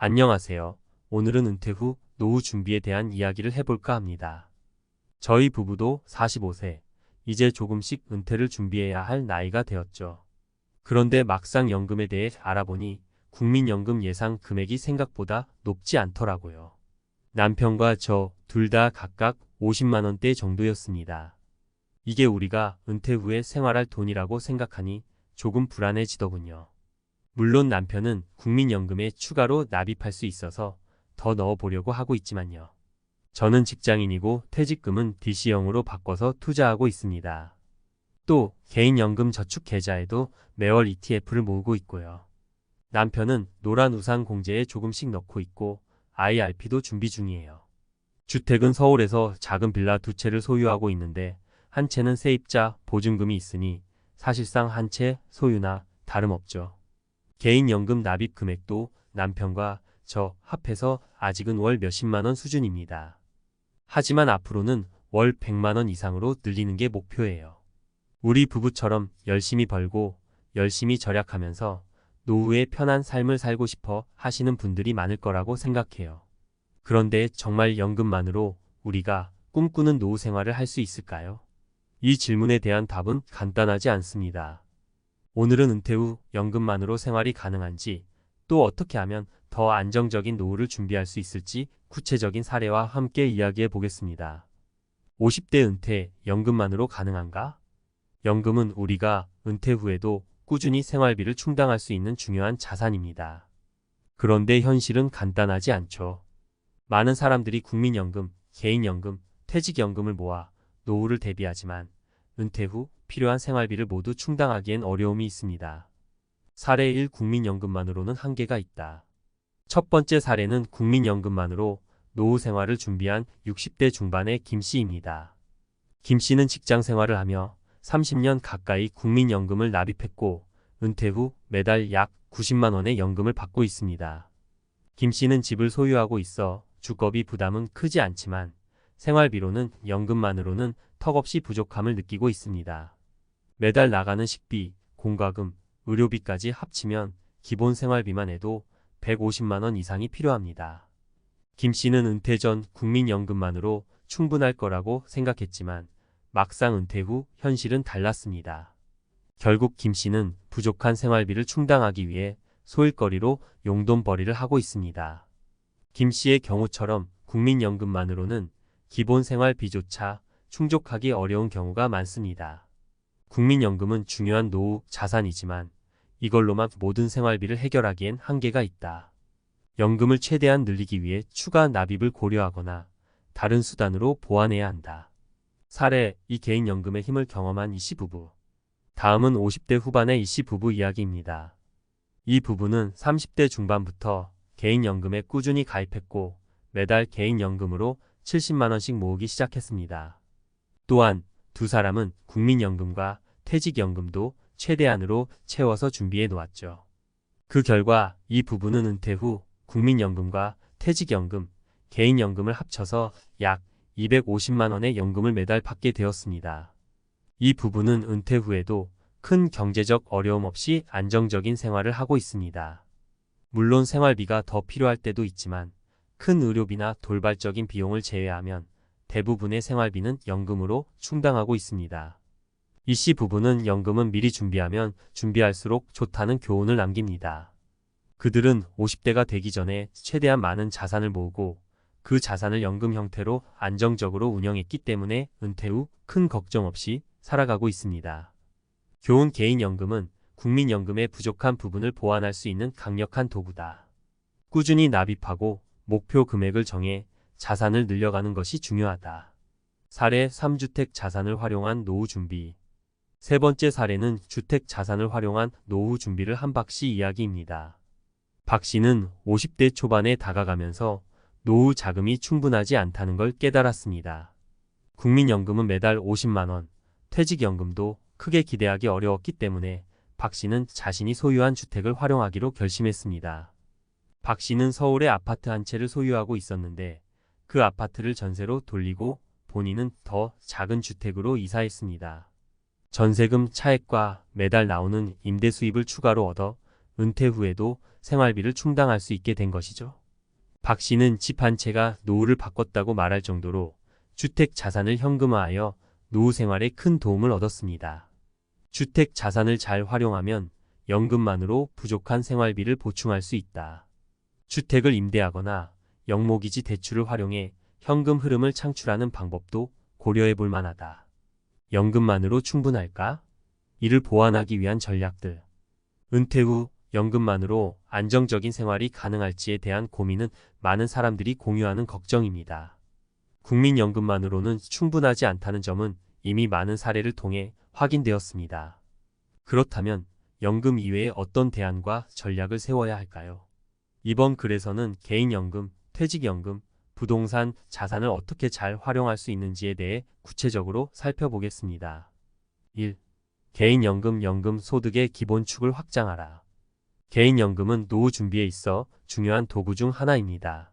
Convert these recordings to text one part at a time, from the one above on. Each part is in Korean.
안녕하세요. 오늘은 은퇴 후 노후 준비에 대한 이야기를 해볼까 합니다. 저희 부부도 45세, 이제 조금씩 은퇴를 준비해야 할 나이가 되었죠. 그런데 막상 연금에 대해 알아보니 국민연금 예상 금액이 생각보다 높지 않더라고요. 남편과 저 둘 다 각각 50만 원대 정도였습니다. 이게 우리가 은퇴 후에 생활할 돈이라고 생각하니 조금 불안해지더군요. 물론 남편은 국민연금에 추가로 납입할 수 있어서 더 넣어보려고 하고 있지만요. 저는 직장인이고 퇴직금은 DC형으로 바꿔서 투자하고 있습니다. 또 개인연금 저축 계좌에도 매월 ETF를 모으고 있고요. 남편은 노란우산 공제에 조금씩 넣고 있고 IRP도 준비 중이에요. 주택은 서울에서 작은 빌라 2채를 소유하고 있는데 한 채는 세입자 보증금이 있으니 사실상 한 채 소유나 다름없죠. 개인연금 납입 금액도 남편과 저 합해서 아직은 월 몇십만 원 수준입니다. 하지만 앞으로는 월 100만 원 이상으로 늘리는 게 목표예요. 우리 부부처럼 열심히 벌고 열심히 절약하면서 노후에 편한 삶을 살고 싶어 하시는 분들이 많을 거라고 생각해요. 그런데 정말 연금만으로 우리가 꿈꾸는 노후 생활을 할 수 있을까요? 이 질문에 대한 답은 간단하지 않습니다. 오늘은 은퇴 후 연금만으로 생활이 가능한지, 또 어떻게 하면 더 안정적인 노후를 준비할 수 있을지 구체적인 사례와 함께 이야기해 보겠습니다. 50대 은퇴, 연금만으로 가능한가? 연금은 우리가 은퇴 후에도 꾸준히 생활비를 충당할 수 있는 중요한 자산입니다. 그런데 현실은 간단하지 않죠. 많은 사람들이 국민연금, 개인연금, 퇴직연금을 모아 노후를 대비하지만 은퇴 후 필요한 생활비를 모두 충당하기엔 어려움이 있습니다. 사례 1. 국민연금만으로는 한계가 있다. 첫 번째 사례는 국민연금만으로 노후 생활을 준비한 60대 중반의 김 씨입니다. 김 씨는 직장 생활을 하며 30년 가까이 국민연금을 납입했고 은퇴 후 매달 약 90만 원의 연금을 받고 있습니다. 김 씨는 집을 소유하고 있어 주거비 부담은 크지 않지만 생활비로는 연금만으로는 턱없이 부족함을 느끼고 있습니다. 매달 나가는 식비, 공과금, 의료비까지 합치면 기본 생활비만 해도 150만 원 이상이 필요합니다. 김 씨는 은퇴 전 국민연금만으로 충분할 거라고 생각했지만 막상 은퇴 후 현실은 달랐습니다. 결국 김 씨는 부족한 생활비를 충당하기 위해 소일거리로 용돈벌이를 하고 있습니다. 김 씨의 경우처럼 국민연금만으로는 기본 생활비조차 충족하기 어려운 경우가 많습니다. 국민연금은 중요한 노후 자산이지만 이걸로만 모든 생활비를 해결하기엔 한계가 있다. 연금을 최대한 늘리기 위해 추가 납입을 고려하거나 다른 수단으로 보완해야 한다. 사례 2. 개인연금의 힘을 경험한 이씨 부부. 다음은 50대 후반의 이씨 부부 이야기입니다. 이 부부는 30대 중반부터 개인연금에 꾸준히 가입했고 매달 개인연금으로 70만 원씩 모으기 시작했습니다. 또한 두 사람은 국민연금과 퇴직연금도 최대한으로 채워서 준비해 놓았죠. 그 결과 이 부부는 은퇴 후 국민연금과 퇴직연금, 개인연금을 합쳐서 약 250만 원의 연금을 매달 받게 되었습니다. 이 부부는 은퇴 후에도 큰 경제적 어려움 없이 안정적인 생활을 하고 있습니다. 물론 생활비가 더 필요할 때도 있지만 큰 의료비나 돌발적인 비용을 제외하면 대부분의 생활비는 연금으로 충당하고 있습니다. 이씨 부부는 연금은 미리 준비하면 준비할수록 좋다는 교훈을 남깁니다. 그들은 50대가 되기 전에 최대한 많은 자산을 모으고 그 자산을 연금 형태로 안정적으로 운영했기 때문에 은퇴 후 큰 걱정 없이 살아가고 있습니다. 교훈 개인연금은 국민연금의 부족한 부분을 보완할 수 있는 강력한 도구다. 꾸준히 납입하고 목표 금액을 정해 자산을 늘려가는 것이 중요하다. 사례 3. 주택 자산을 활용한 노후 준비. 세 번째 사례는 주택 자산을 활용한 노후 준비를 한 박 씨 이야기입니다. 박 씨는 50대 초반에 다가가면서 노후 자금이 충분하지 않다는 걸 깨달았습니다. 국민연금은 매달 50만 원, 퇴직연금도 크게 기대하기 어려웠기 때문에 박 씨는 자신이 소유한 주택을 활용하기로 결심했습니다. 박 씨는 서울에 아파트 한 채를 소유하고 있었는데 그 아파트를 전세로 돌리고 본인은 더 작은 주택으로 이사했습니다. 전세금 차액과 매달 나오는 임대 수입을 추가로 얻어 은퇴 후에도 생활비를 충당할 수 있게 된 것이죠. 박 씨는 집 한 채가 노후를 바꿨다고 말할 정도로 주택 자산을 현금화하여 노후 생활에 큰 도움을 얻었습니다. 주택 자산을 잘 활용하면 연금만으로 부족한 생활비를 보충할 수 있다. 주택을 임대하거나 영목이지 대출을 활용해 현금 흐름을 창출하는 방법도 고려해 볼 만하다. 연금만으로 충분할까? 이를 보완하기 위한 전략들. 은퇴 후 연금만으로 안정적인 생활이 가능할지에 대한 고민은 많은 사람들이 공유하는 걱정입니다. 국민연금만으로는 충분하지 않다는 점은 이미 많은 사례를 통해 확인되었습니다. 그렇다면 연금 이외에 어떤 대안과 전략을 세워야 할까요? 이번 글에서는 개인연금, 퇴직연금, 부동산, 자산을 어떻게 잘 활용할 수 있는지에 대해 구체적으로 살펴보겠습니다. 1. 개인연금, 연금 소득의 기본축을 확장하라. 개인연금은 노후 준비에 있어 중요한 도구 중 하나입니다.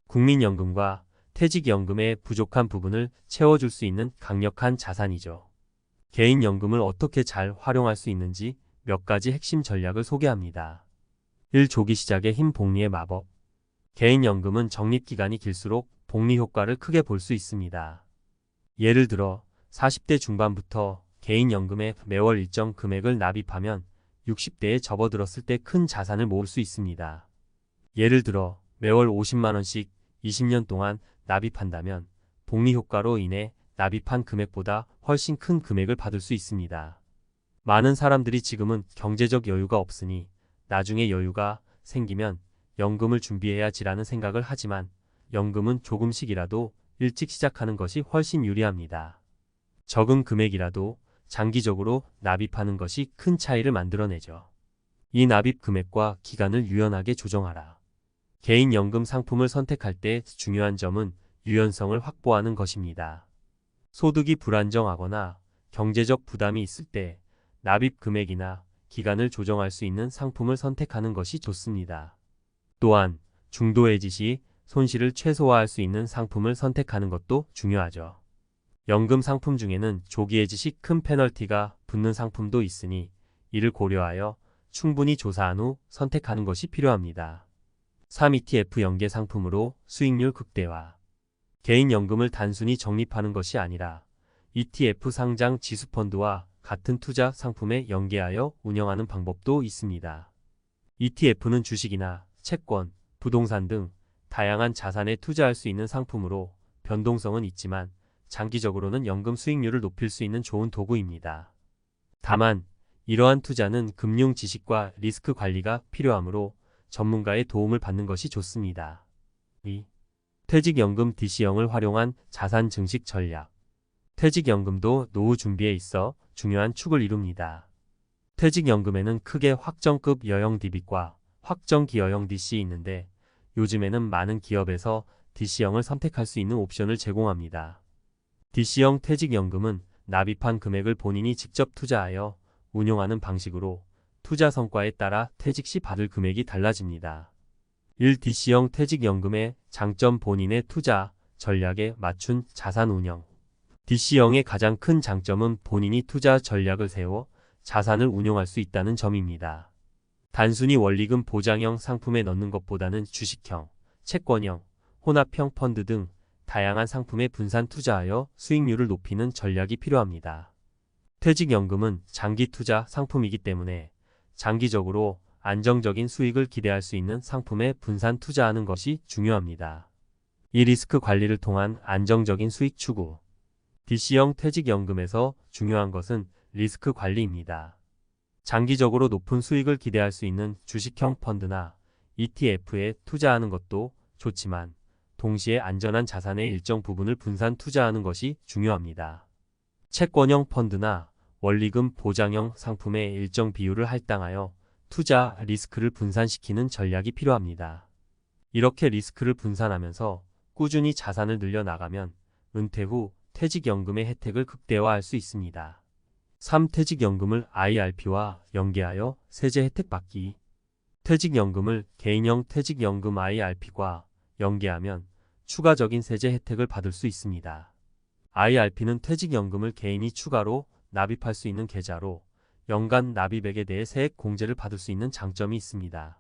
국민연금과 퇴직연금의 부족한 부분을 채워줄 수 있는 강력한 자산이죠. 개인연금을 어떻게 잘 활용할 수 있는지 몇 가지 핵심 전략을 소개합니다. 1. 조기 시작의 힘 복리의 마법. 개인연금은 적립기간이 길수록 복리 효과를 크게 볼 수 있습니다. 예를 들어 40대 중반부터 개인연금에 매월 일정 금액을 납입하면 60대에 접어들었을 때 큰 자산을 모을 수 있습니다. 예를 들어 매월 50만 원씩 20년 동안 납입한다면 복리 효과로 인해 납입한 금액보다 훨씬 큰 금액을 받을 수 있습니다. 많은 사람들이 지금은 경제적 여유가 없으니 나중에 여유가 생기면 연금을 준비해야지라는 생각을 하지만 연금은 조금씩이라도 일찍 시작하는 것이 훨씬 유리합니다. 적은 금액이라도 장기적으로 납입하는 것이 큰 차이를 만들어내죠. 이 납입 금액과 기간을 유연하게 조정하라. 개인연금 상품을 선택할 때 중요한 점은 유연성을 확보하는 것입니다. 소득이 불안정하거나 경제적 부담이 있을 때 납입 금액이나 기간을 조정할 수 있는 상품을 선택하는 것이 좋습니다. 또한 중도해지 시 손실을 최소화할 수 있는 상품을 선택하는 것도 중요하죠. 연금 상품 중에는 조기해지 시 큰 페널티가 붙는 상품도 있으니 이를 고려하여 충분히 조사한 후 선택하는 것이 필요합니다. 3. ETF 연계 상품으로 수익률 극대화. 개인연금을 단순히 적립하는 것이 아니라 ETF 상장 지수펀드와 같은 투자 상품에 연계하여 운영하는 방법도 있습니다. ETF는 주식이나 채권, 부동산 등 다양한 자산에 투자할 수 있는 상품으로 변동성은 있지만 장기적으로는 연금 수익률을 높일 수 있는 좋은 도구입니다. 다만 이러한 투자는 금융 지식과 리스크 관리가 필요하므로 전문가의 도움을 받는 것이 좋습니다. 2. 퇴직연금 DC형을 활용한 자산 증식 전략. 퇴직연금도 노후 준비에 있어 중요한 축을 이룹니다. 퇴직연금에는 크게 확정급 여형 DB과 확정기여형 DC 있는데 요즘에는 많은 기업에서 DC형을 선택할 수 있는 옵션을 제공합니다. DC형 퇴직연금은 납입한 금액을 본인이 직접 투자하여 운용하는 방식으로 투자 성과에 따라 퇴직 시 받을 금액이 달라집니다. 1. DC형 퇴직연금의 장점 본인의 투자 전략에 맞춘 자산 운영. DC형의 가장 큰 장점은 본인이 투자 전략을 세워 자산을 운용할 수 있다는 점입니다. 단순히 원리금 보장형 상품에 넣는 것보다는 주식형, 채권형, 혼합형 펀드 등 다양한 상품에 분산 투자하여 수익률을 높이는 전략이 필요합니다. 퇴직연금은 장기 투자 상품이기 때문에 장기적으로 안정적인 수익을 기대할 수 있는 상품에 분산 투자하는 것이 중요합니다. 이 리스크 관리를 통한 안정적인 수익 추구. DC형 퇴직연금에서 중요한 것은 리스크 관리입니다. 장기적으로 높은 수익을 기대할 수 있는 주식형 펀드나 ETF에 투자하는 것도 좋지만 동시에 안전한 자산의 일정 부분을 분산 투자하는 것이 중요합니다. 채권형 펀드나 원리금 보장형 상품의 일정 비율을 할당하여 투자 리스크를 분산시키는 전략이 필요합니다. 이렇게 리스크를 분산하면서 꾸준히 자산을 늘려나가면 은퇴 후 퇴직연금의 혜택을 극대화할 수 있습니다. 3. 퇴직연금을 IRP와 연계하여 세제 혜택 받기. 퇴직연금을 개인형 퇴직연금 IRP과 연계하면 추가적인 세제 혜택을 받을 수 있습니다. IRP는 퇴직연금을 개인이 추가로 납입할 수 있는 계좌로 연간 납입액에 대해 세액 공제를 받을 수 있는 장점이 있습니다.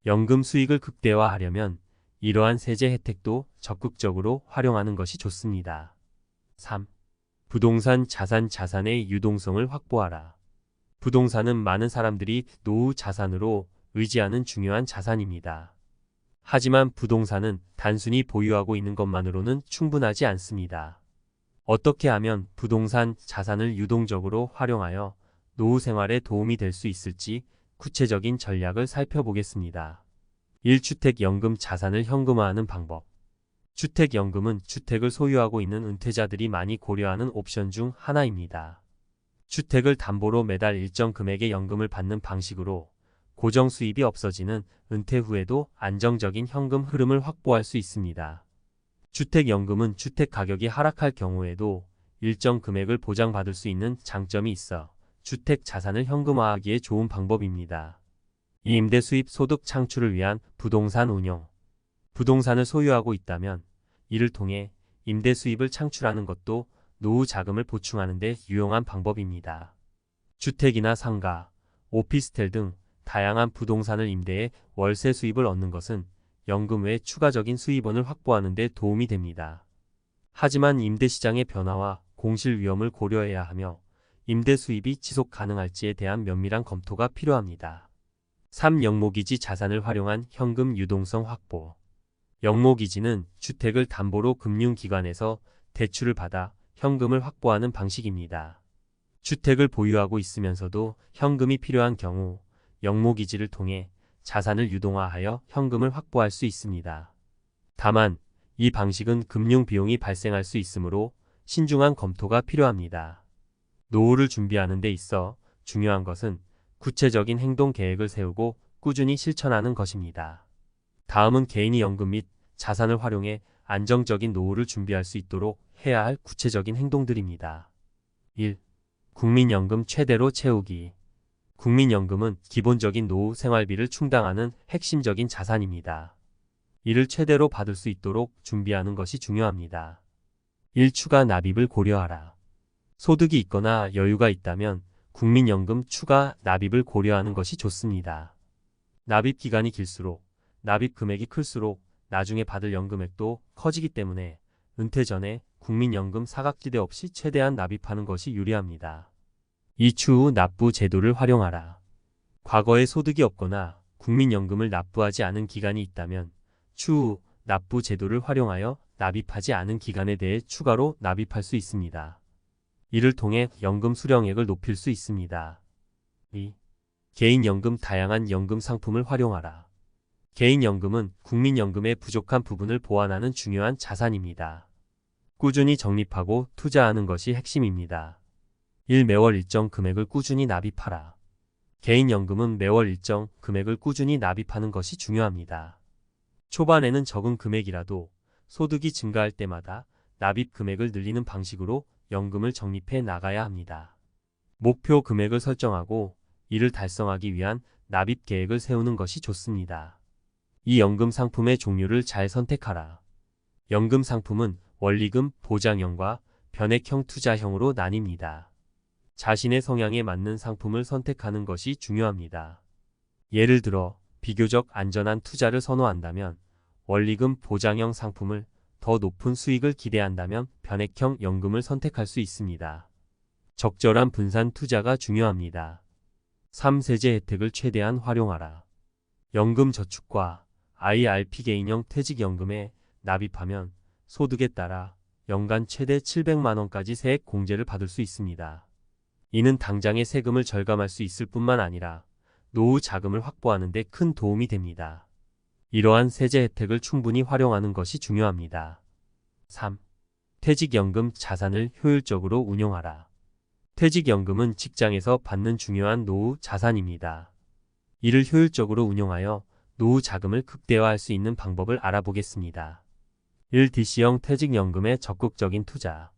연금 수익을 극대화하려면 이러한 세제 혜택도 적극적으로 활용하는 것이 좋습니다. 3. 부동산 자산의 유동성을 확보하라. 부동산은 많은 사람들이 노후 자산으로 의지하는 중요한 자산입니다. 하지만 부동산은 단순히 보유하고 있는 것만으로는 충분하지 않습니다. 어떻게 하면 부동산 자산을 유동적으로 활용하여 노후 생활에 도움이 될 수 있을지 구체적인 전략을 살펴보겠습니다. 1주택연금 자산을 현금화하는 방법. 주택연금은 주택을 소유하고 있는 은퇴자들이 많이 고려하는 옵션 중 하나입니다. 주택을 담보로 매달 일정 금액의 연금을 받는 방식으로 고정 수입이 없어지는 은퇴 후에도 안정적인 현금 흐름을 확보할 수 있습니다. 주택연금은 주택 가격이 하락할 경우에도 일정 금액을 보장받을 수 있는 장점이 있어 주택 자산을 현금화하기에 좋은 방법입니다. 임대 수입 소득 창출을 위한 부동산 운용. 부동산을 소유하고 있다면 이를 통해 임대 수입을 창출하는 것도 노후 자금을 보충하는 데 유용한 방법입니다. 주택이나 상가, 오피스텔 등 다양한 부동산을 임대해 월세 수입을 얻는 것은 연금 외 추가적인 수입원을 확보하는 데 도움이 됩니다. 하지만 임대 시장의 변화와 공실 위험을 고려해야 하며 임대 수입이 지속 가능할지에 대한 면밀한 검토가 필요합니다. 3. 영목이지 자산을 활용한 현금 유동성 확보. 영목이지는 주택을 담보로 금융기관에서 대출을 받아 현금을 확보하는 방식입니다. 주택을 보유하고 있으면서도 현금이 필요한 경우 영목이지를 통해 자산을 유동화하여 현금을 확보할 수 있습니다. 다만 이 방식은 금융 비용이 발생할 수 있으므로 신중한 검토가 필요합니다. 노후를 준비하는 데 있어 중요한 것은 구체적인 행동 계획을 세우고 꾸준히 실천하는 것입니다. 다음은 개인이 연금 및 자산을 활용해 안정적인 노후를 준비할 수 있도록 해야 할 구체적인 행동들입니다. 1. 국민연금 최대로 채우기. 국민연금은 기본적인 노후 생활비를 충당하는 핵심적인 자산입니다. 이를 최대로 받을 수 있도록 준비하는 것이 중요합니다. 1. 추가 납입을 고려하라. 소득이 있거나 여유가 있다면 국민연금 추가 납입을 고려하는 것이 좋습니다. 납입 기간이 길수록 납입 금액이 클수록 나중에 받을 연금액도 커지기 때문에 은퇴 전에 국민연금 사각지대 없이 최대한 납입하는 것이 유리합니다. 2. 추후 납부 제도를 활용하라. 과거에 소득이 없거나 국민연금을 납부하지 않은 기간이 있다면 추후 납부 제도를 활용하여 납입하지 않은 기간에 대해 추가로 납입할 수 있습니다. 이를 통해 연금 수령액을 높일 수 있습니다. 2. 개인연금 다양한 연금 상품을 활용하라. 개인연금은 국민연금의 부족한 부분을 보완하는 중요한 자산입니다. 꾸준히 적립하고 투자하는 것이 핵심입니다. 1. 매월 일정 금액을 꾸준히 납입하라. 개인연금은 매월 일정 금액을 꾸준히 납입하는 것이 중요합니다. 초반에는 적은 금액이라도 소득이 증가할 때마다 납입 금액을 늘리는 방식으로 연금을 적립해 나가야 합니다. 목표 금액을 설정하고 이를 달성하기 위한 납입 계획을 세우는 것이 좋습니다. 이 연금 상품의 종류를 잘 선택하라. 연금 상품은 원리금, 보장형과 변액형 투자형으로 나뉩니다. 자신의 성향에 맞는 상품을 선택하는 것이 중요합니다. 예를 들어 비교적 안전한 투자를 선호한다면 원리금 보장형 상품을, 더 높은 수익을 기대한다면 변액형 연금을 선택할 수 있습니다. 적절한 분산 투자가 중요합니다. 3. 세제 혜택을 최대한 활용하라. 연금 저축과 IRP 개인형 퇴직연금에 납입하면 소득에 따라 연간 최대 700만 원까지 세액 공제를 받을 수 있습니다. 이는 당장의 세금을 절감할 수 있을 뿐만 아니라 노후 자금을 확보하는 데 큰 도움이 됩니다. 이러한 세제 혜택을 충분히 활용하는 것이 중요합니다. 3. 퇴직연금 자산을 효율적으로 운용하라. 퇴직연금은 직장에서 받는 중요한 노후 자산입니다. 이를 효율적으로 운용하여 노후 자금을 극대화할 수 있는 방법을 알아보겠습니다. 1. DC형 퇴직연금의 적극적인 투자.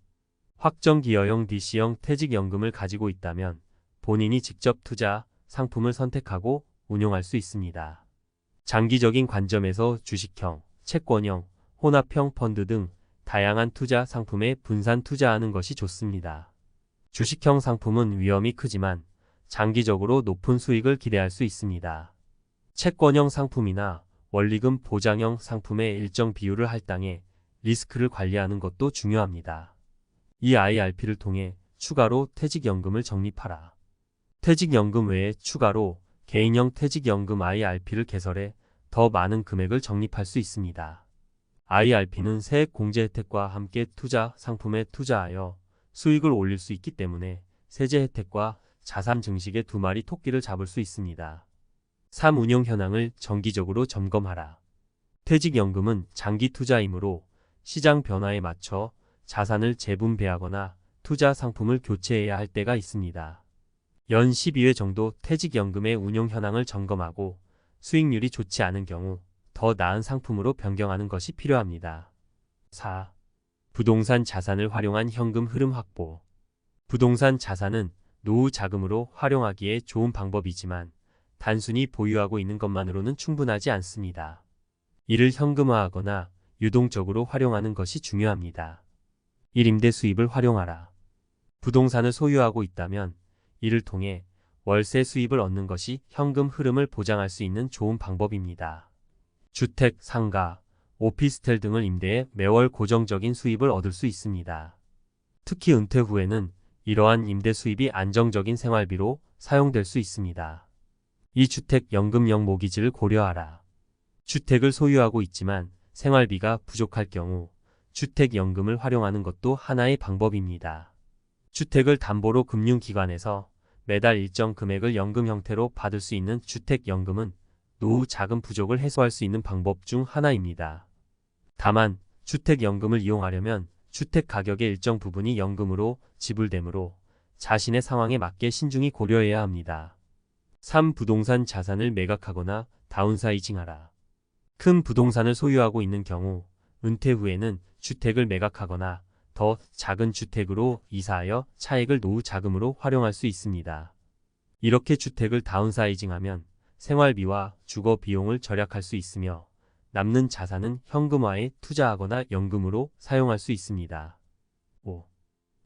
확정기여형 DC형 퇴직연금을 가지고 있다면 본인이 직접 투자 상품을 선택하고 운용할 수 있습니다. 장기적인 관점에서 주식형, 채권형, 혼합형 펀드 등 다양한 투자 상품에 분산 투자하는 것이 좋습니다. 주식형 상품은 위험이 크지만 장기적으로 높은 수익을 기대할 수 있습니다. 채권형 상품이나 원리금 보장형 상품의 일정 비율을 할당해 리스크를 관리하는 것도 중요합니다. 이 IRP를 통해 추가로 퇴직연금을 적립하라. 퇴직연금 외에 추가로 개인형 퇴직연금 IRP를 개설해 더 많은 금액을 적립할 수 있습니다. IRP는 세액 공제 혜택과 함께 투자 상품에 투자하여 수익을 올릴 수 있기 때문에 세제 혜택과 자산 증식의 두 마리 토끼를 잡을 수 있습니다. 3. 운용 현황을 정기적으로 점검하라. 퇴직연금은 장기 투자이므로 시장 변화에 맞춰 자산을 재분배하거나 투자 상품을 교체해야 할 때가 있습니다. 연 12회 정도 퇴직연금의 운용 현황을 점검하고 수익률이 좋지 않은 경우 더 나은 상품으로 변경하는 것이 필요합니다. 4. 부동산 자산을 활용한 현금 흐름 확보. 부동산 자산은 노후 자금으로 활용하기에 좋은 방법이지만 단순히 보유하고 있는 것만으로는 충분하지 않습니다. 이를 현금화하거나 유동적으로 활용하는 것이 중요합니다. 1. 임대 수입을 활용하라. 부동산을 소유하고 있다면 이를 통해 월세 수입을 얻는 것이 현금 흐름을 보장할 수 있는 좋은 방법입니다. 주택, 상가, 오피스텔 등을 임대해 매월 고정적인 수입을 얻을 수 있습니다. 특히 은퇴 후에는 이러한 임대 수입이 안정적인 생활비로 사용될 수 있습니다. 이 주택연금형 모기지를 고려하라. 주택을 소유하고 있지만 생활비가 부족할 경우 주택연금을 활용하는 것도 하나의 방법입니다. 주택을 담보로 금융기관에서 매달 일정 금액을 연금 형태로 받을 수 있는 주택연금은 노후 자금 부족을 해소할 수 있는 방법 중 하나입니다. 다만 주택연금을 이용하려면 주택 가격의 일정 부분이 연금으로 지불되므로 자신의 상황에 맞게 신중히 고려해야 합니다. 3. 부동산 자산을 매각하거나 다운사이징하라. 큰 부동산을 소유하고 있는 경우 은퇴 후에는 주택을 매각하거나 더 작은 주택으로 이사하여 차액을 노후 자금으로 활용할 수 있습니다. 이렇게 주택을 다운사이징하면 생활비와 주거 비용을 절약할 수 있으며 남는 자산은 현금화에 투자하거나 연금으로 사용할 수 있습니다. 5.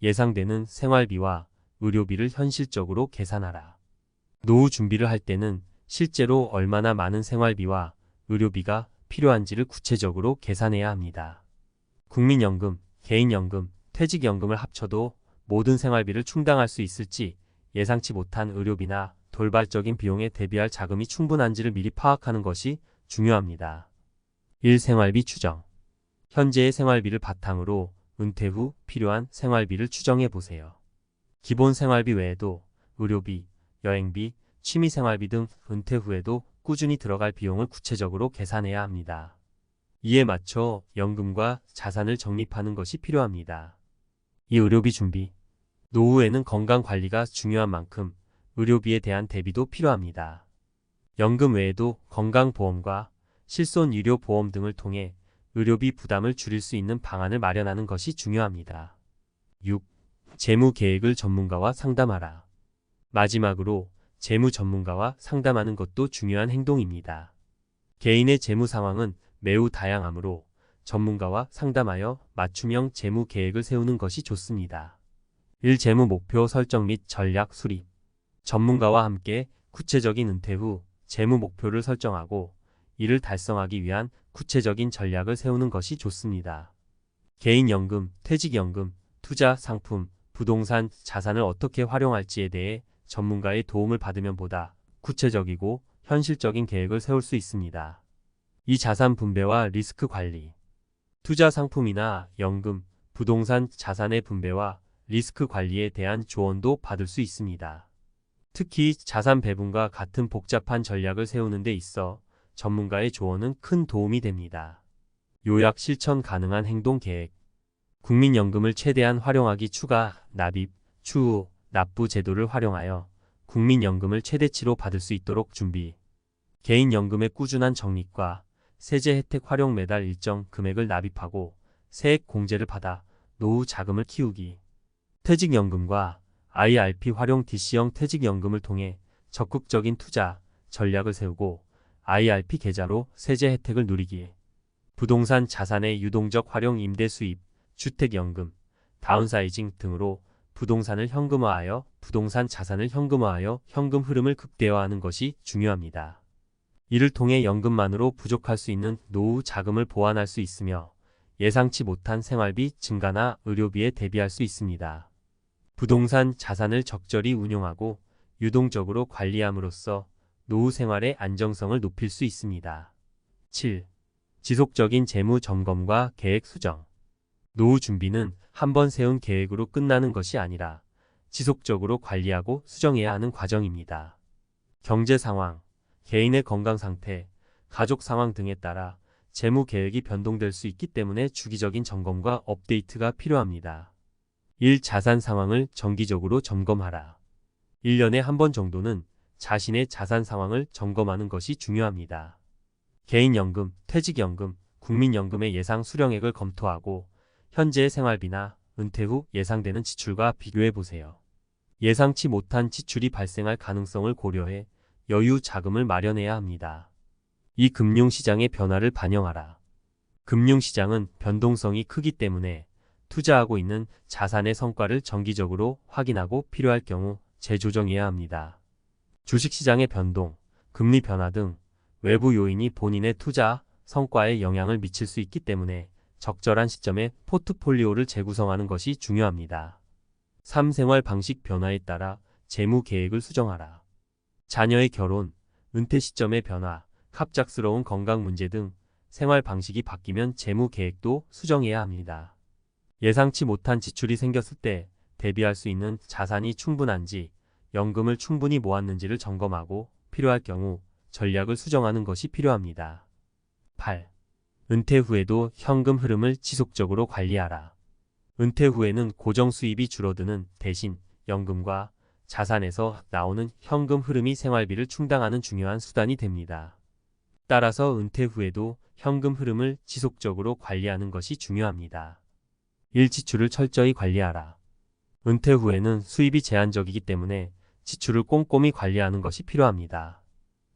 예상되는 생활비와 의료비를 현실적으로 계산하라. 노후 준비를 할 때는 실제로 얼마나 많은 생활비와 의료비가 필요한지를 구체적으로 계산해야 합니다. 국민연금, 개인연금, 퇴직연금을 합쳐도 모든 생활비를 충당할 수 있을지 예상치 못한 의료비나 돌발적인 비용에 대비할 자금이 충분한지를 미리 파악하는 것이 중요합니다. 1. 생활비 추정. 현재의 생활비를 바탕으로 은퇴 후 필요한 생활비를 추정해 보세요. 기본 생활비 외에도 의료비, 여행비, 취미생활비 등 은퇴 후에도 꾸준히 들어갈 비용을 구체적으로 계산해야 합니다. 이에 맞춰 연금과 자산을 적립하는 것이 필요합니다. 이 의료비 준비. 노후에는 건강관리가 중요한 만큼 의료비에 대한 대비도 필요합니다. 연금 외에도 건강보험과 실손의료보험 등을 통해 의료비 부담을 줄일 수 있는 방안을 마련하는 것이 중요합니다. 6. 재무계획을 전문가와 상담하라. 마지막으로 재무 전문가와 상담하는 것도 중요한 행동입니다. 개인의 재무 상황은 매우 다양하므로 전문가와 상담하여 맞춤형 재무 계획을 세우는 것이 좋습니다. 1. 재무 목표 설정 및 전략 수립. 전문가와 함께 구체적인 은퇴 후 재무 목표를 설정하고 이를 달성하기 위한 구체적인 전략을 세우는 것이 좋습니다. 개인연금, 퇴직연금, 투자 상품, 부동산 자산을 어떻게 활용할지에 대해 전문가의 도움을 받으면 보다 구체적이고 현실적인 계획을 세울 수 있습니다. 이 자산 분배와 리스크 관리. 투자 상품이나 연금, 부동산 자산의 분배와 리스크 관리에 대한 조언도 받을 수 있습니다. 특히 자산 배분과 같은 복잡한 전략을 세우는 데 있어 전문가의 조언은 큰 도움이 됩니다. 요약 실천 가능한 행동 계획. 국민연금을 최대한 활용하기 추가, 납입, 추후, 납부 제도를 활용하여 국민연금을 최대치로 받을 수 있도록 준비. 개인연금의 꾸준한 적립과 세제 혜택 활용 매달 일정 금액을 납입하고 세액 공제를 받아 노후 자금을 키우기. 퇴직연금과 IRP 활용 DC형 퇴직연금을 통해 적극적인 투자 전략을 세우고 IRP 계좌로 세제 혜택을 누리기. 부동산 자산의 유동적 활용 임대 수입, 주택연금, 다운사이징 등으로 부동산을 현금화하여 부동산 자산을 현금화하여 현금 흐름을 극대화하는 것이 중요합니다. 이를 통해 연금만으로 부족할 수 있는 노후 자금을 보완할 수 있으며 예상치 못한 생활비 증가나 의료비에 대비할 수 있습니다. 부동산 자산을 적절히 운용하고 유동적으로 관리함으로써 노후 생활의 안정성을 높일 수 있습니다. 7. 지속적인 재무 점검과 계획 수정. 노후 준비는 한번 세운 계획으로 끝나는 것이 아니라 지속적으로 관리하고 수정해야 하는 과정입니다. 경제 상황, 개인의 건강 상태, 가족 상황 등에 따라 재무 계획이 변동될 수 있기 때문에 주기적인 점검과 업데이트가 필요합니다. 1. 자산 상황을 정기적으로 점검하라. 1년에 한 번 정도는 자신의 자산 상황을 점검하는 것이 중요합니다. 개인연금, 퇴직연금, 국민연금의 예상 수령액을 검토하고 현재의 생활비나 은퇴 후 예상되는 지출과 비교해 보세요. 예상치 못한 지출이 발생할 가능성을 고려해 여유 자금을 마련해야 합니다. 이 금융시장의 변화를 반영하라. 금융시장은 변동성이 크기 때문에 투자하고 있는 자산의 성과를 정기적으로 확인하고 필요할 경우 재조정해야 합니다. 주식시장의 변동, 금리 변화 등 외부 요인이 본인의 투자 성과에 영향을 미칠 수 있기 때문에 적절한 시점에 포트폴리오를 재구성하는 것이 중요합니다. 3. 생활 방식 변화에 따라 재무 계획을 수정하라. 자녀의 결혼, 은퇴 시점의 변화, 갑작스러운 건강 문제 등 생활 방식이 바뀌면 재무 계획도 수정해야 합니다. 예상치 못한 지출이 생겼을 때 대비할 수 있는 자산이 충분한지, 연금을 충분히 모았는지를 점검하고 필요할 경우 전략을 수정하는 것이 필요합니다. 8. 은퇴 후에도 현금 흐름을 지속적으로 관리하라. 은퇴 후에는 고정 수입이 줄어드는 대신 연금과 자산에서 나오는 현금 흐름이 생활비를 충당하는 중요한 수단이 됩니다. 따라서 은퇴 후에도 현금 흐름을 지속적으로 관리하는 것이 중요합니다. 1. 지출을 철저히 관리하라. 은퇴 후에는 수입이 제한적이기 때문에 지출을 꼼꼼히 관리하는 것이 필요합니다.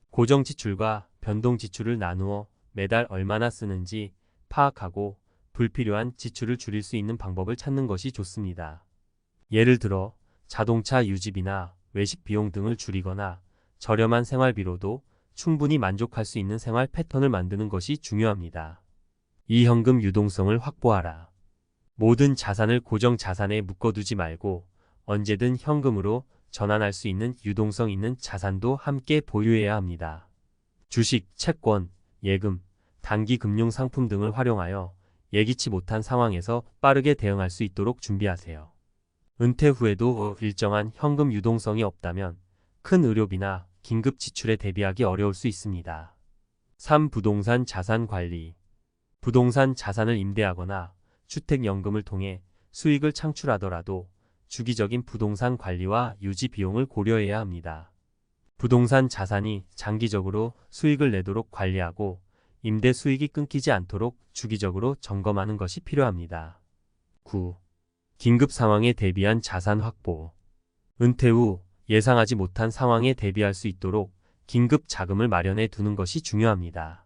고정 지출과 변동 지출을 나누어 매달 얼마나 쓰는지 파악하고 불필요한 지출을 줄일 수 있는 방법을 찾는 것이 좋습니다. 예를 들어 자동차 유지비나 외식 비용 등을 줄이거나 저렴한 생활비로도 충분히 만족할 수 있는 생활 패턴을 만드는 것이 중요합니다. 2. 현금 유동성을 확보하라. 모든 자산을 고정 자산에 묶어두지 말고 언제든 현금으로 전환할 수 있는 유동성 있는 자산도 함께 보유해야 합니다. 주식, 채권, 예금, 단기 금융 상품 등을 활용하여 예기치 못한 상황에서 빠르게 대응할 수 있도록 준비하세요. 은퇴 후에도 일정한 현금 유동성이 없다면 큰 의료비나 긴급 지출에 대비하기 어려울 수 있습니다. 3. 부동산 자산 관리. 부동산 자산을 임대하거나 주택연금을 통해 수익을 창출하더라도 주기적인 부동산 관리와 유지 비용을 고려해야 합니다. 부동산 자산이 장기적으로 수익을 내도록 관리하고 임대 수익이 끊기지 않도록 주기적으로 점검하는 것이 필요합니다. 9. 긴급 상황에 대비한 자산 확보. 은퇴 후 예상하지 못한 상황에 대비할 수 있도록 긴급 자금을 마련해 두는 것이 중요합니다.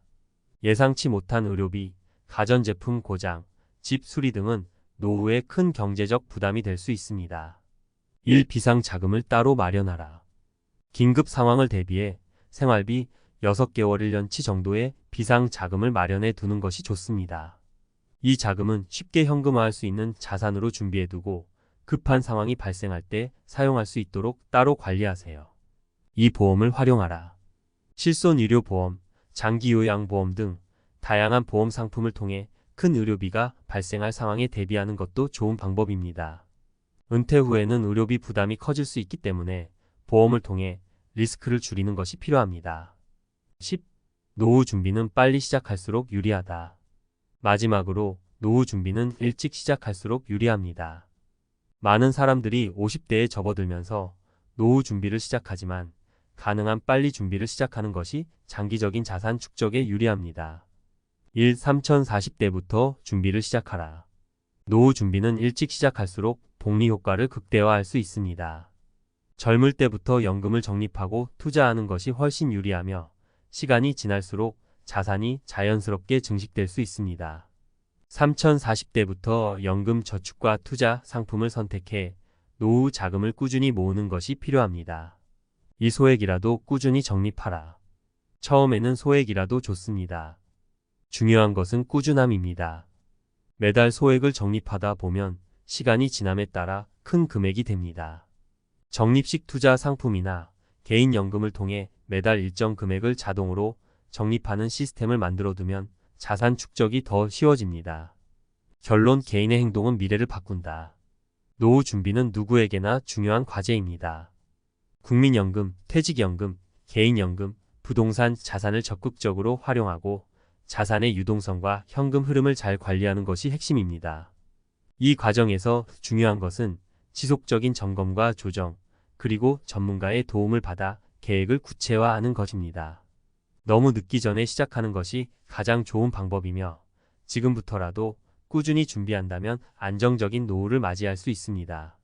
예상치 못한 의료비, 가전제품 고장, 집 수리 등은 노후에 큰 경제적 부담이 될 수 있습니다. 1. 비상 자금을 따로 마련하라. 긴급 상황을 대비해 생활비 6개월 1년치 정도의 비상 자금을 마련해 두는 것이 좋습니다. 이 자금은 쉽게 현금화할 수 있는 자산으로 준비해 두고 급한 상황이 발생할 때 사용할 수 있도록 따로 관리하세요. 이 보험을 활용하라. 실손의료보험, 장기요양보험 등 다양한 보험 상품을 통해 큰 의료비가 발생할 상황에 대비하는 것도 좋은 방법입니다. 은퇴 후에는 의료비 부담이 커질 수 있기 때문에 보험을 통해 리스크를 줄이는 것이 필요합니다. 10. 노후 준비는 빨리 시작할수록 유리하다. 마지막으로 노후 준비는 일찍 시작할수록 유리합니다. 많은 사람들이 50대에 접어들면서 노후 준비를 시작하지만 가능한 빨리 준비를 시작하는 것이 장기적인 자산 축적에 유리합니다. 1. 3040대부터 준비를 시작하라. 노후 준비는 일찍 시작할수록 복리 효과를 극대화할 수 있습니다. 젊을 때부터 연금을 적립하고 투자하는 것이 훨씬 유리하며 시간이 지날수록 자산이 자연스럽게 증식될 수 있습니다. 3040대부터 연금 저축과 투자 상품을 선택해 노후 자금을 꾸준히 모으는 것이 필요합니다. 이 소액이라도 꾸준히 적립하라. 처음에는 소액이라도 좋습니다. 중요한 것은 꾸준함입니다. 매달 소액을 적립하다 보면 시간이 지남에 따라 큰 금액이 됩니다. 적립식 투자 상품이나 개인연금을 통해 매달 일정 금액을 자동으로 적립하는 시스템을 만들어두면 자산 축적이 더 쉬워집니다. 결론: 개인의 행동은 미래를 바꾼다. 노후 준비는 누구에게나 중요한 과제입니다. 국민연금, 퇴직연금, 개인연금, 부동산 자산을 적극적으로 활용하고 자산의 유동성과 현금 흐름을 잘 관리하는 것이 핵심입니다. 이 과정에서 중요한 것은 지속적인 점검과 조정, 그리고 전문가의 도움을 받아 계획을 구체화하는 것입니다. 너무 늦기 전에 시작하는 것이 가장 좋은 방법이며 지금부터라도 꾸준히 준비한다면 안정적인 노후를 맞이할 수 있습니다.